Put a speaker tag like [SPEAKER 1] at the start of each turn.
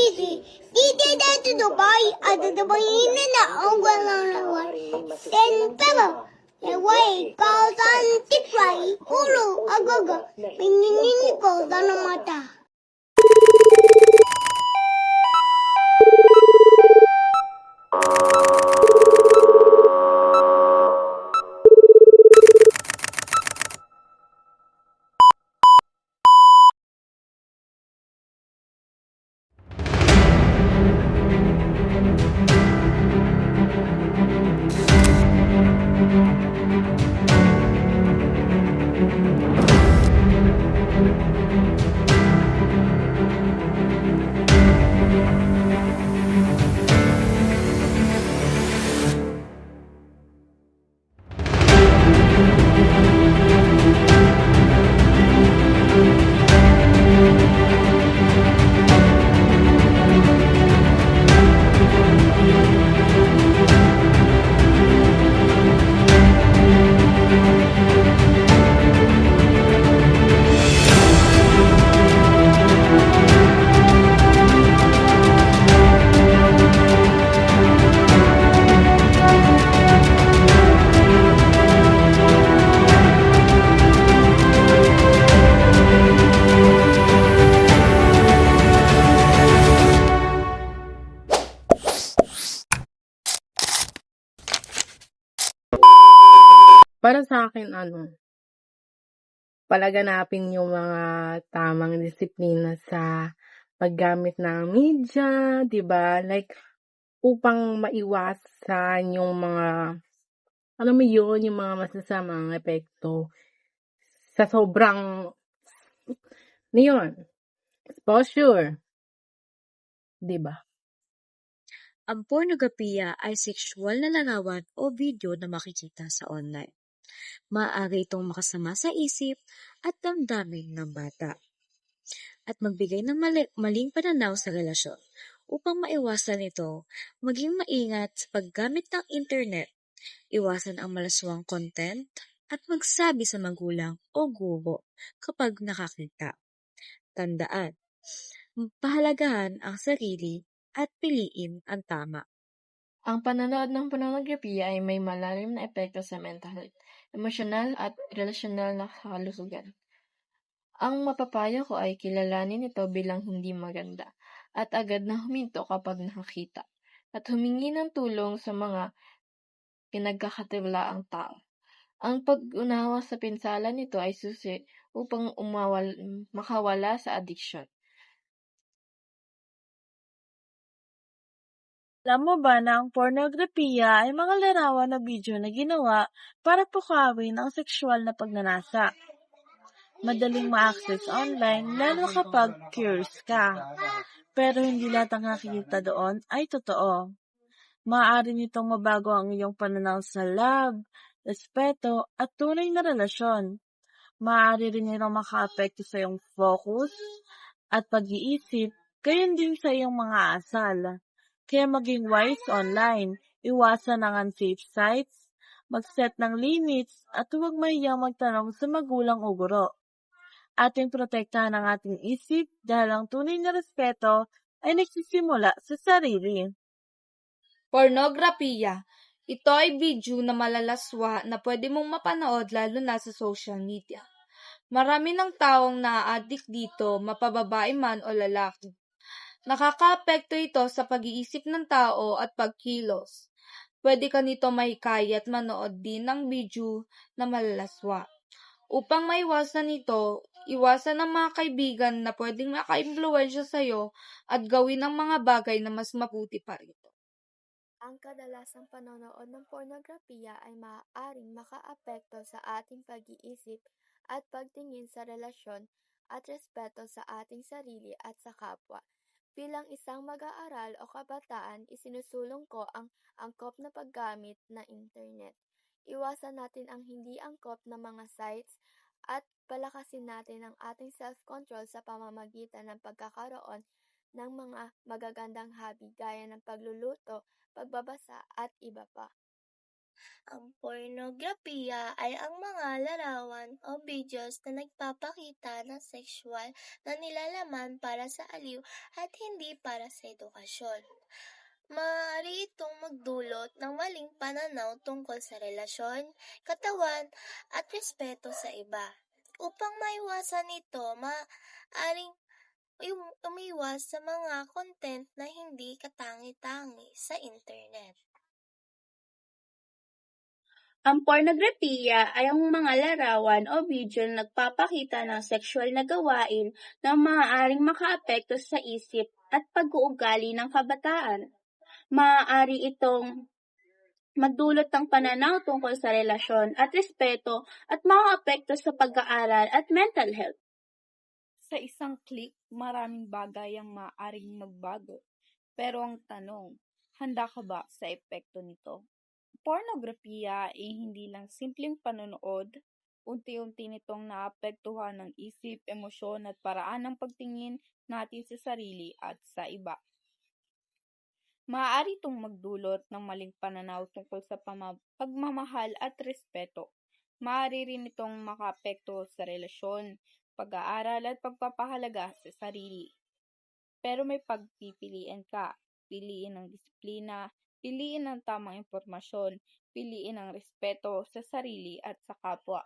[SPEAKER 1] easy. Dito dito Dubai, ada Dubai ini na ang walang lawan. Then papa, way kausan tikrai, ulo agaga, pininin ko sa mata.
[SPEAKER 2] Para sa akin palaganapin yung mga tamang disiplina sa paggamit ng media, 'di ba? Like upang maiwasan yung mga alam mo yun, yung mga masasamang epekto sa sobrang na yun, exposure, 'di ba?
[SPEAKER 3] Ang pornografiya ay sexual na larawan o video na makikita sa online. Maaari itong makasama sa isip at damdamin ng bata at magbigay ng maling pananaw sa relasyon. Upang maiwasan ito, maging maingat sa paggamit ng internet, iwasan ang malaswang content, at magsabi sa magulang o guro kapag nakakita. Tandaan, pahalagahan ang sarili at piliin ang tama.
[SPEAKER 4] Ang panonood ng pornografiya ay may malalim na epekto sa mental, emosyonal at relasyonal na kalusugan. Ang mapapayo ko ay kilalanin ito bilang hindi maganda at agad na huminto kapag nakakita at humingi ng tulong sa mga pinagkakatiwalaang tao. Ang pag-unawa sa pinsala nito ay susi upang makawala sa addiction.
[SPEAKER 5] Alam mo ba na ang pornografiya ay mga larawan na video na ginawa para pukawin ang sexual na pagnanasa? Madaling ma-access online lalo kapag curious ka. Pero hindi lahat ng nakikita doon ay totoo. Maaari nitong mabago ang iyong pananaw sa love, respeto at tunay na relasyon. Maaari rin nitong maka-apekto sa iyong focus at pag-iisip, gayon din sa iyong mga asal. Kaya maging wise online, iwasan ang unsafe sites, mag-set ng limits at huwag mahiyang magtanong sa magulang o guro. Ating protektahan ang ating isip dahil ang tunay na respeto ay nagsisimula sa sarili.
[SPEAKER 6] Pornografiya. Ito ay video na malalaswa na pwede mong mapanood lalo na sa social media. Marami ng taong naa-addict dito, mapababae man o lalaki. Nakakaapekto ito sa pag-iisip ng tao at pagkilos. Pwede ka nito mahikayat manood din ng video na malalaswa. Upang maiwasan ito, iwasan ng mga kaibigan na pwedeng maka-impluwensya sa'yo at gawin ang mga bagay na mas mabuti pa rito.
[SPEAKER 7] Ang kadalasang panonood ng pornografiya ay maaaring makaapekto sa ating pag-iisip at pagtingin sa relasyon at respeto sa ating sarili at sa kapwa. Bilang isang mag-aaral o kabataan, isinusulong ko ang angkop na paggamit ng internet. Iwasan natin ang hindi angkop na mga sites at palakasin natin ang ating self-control sa pamamagitan ng pagkakaroon ng mga magagandang hobby gaya ng pagluluto, pagbabasa at iba pa.
[SPEAKER 8] Ang pornografiya ay ang mga larawan o videos na nagpapakita ng sexual na nilalaman para sa aliw at hindi para sa edukasyon. Maaari itong magdulot ng maling pananaw tungkol sa relasyon, katawan, at respeto sa iba. Upang maiwasan ito, maaaring umiwas sa mga content na hindi katangi-tangi sa internet.
[SPEAKER 9] Ang pornografiya ay ang mga larawan o video na nagpapakita ng sexual na gawain na maaaring makaapekto sa isip at pag-uugali ng kabataan. Maaari itong magdulot ng pananaw tungkol sa relasyon at respeto at makaapekto sa pag-aaral at mental health.
[SPEAKER 10] Sa isang click, maraming bagay ang maaaring magbago. Pero ang tanong, handa ka ba sa epekto nito? Pornografiya ay hindi lang simpleng panonood, unti-unti nitong naapektuhan ng isip, emosyon at paraan ng pagtingin natin sa sarili at sa iba. Maaari itong magdulot ng maling pananaw tungkol sa pagmamahal at respeto. Maaari rin itong makaapekto sa relasyon, pag-aaral at pagpapahalaga sa sarili. Pero may pagpipilian ka. Piliin ang disiplina, piliin ang tamang impormasyon, piliin ang respeto sa sarili at sa kapwa.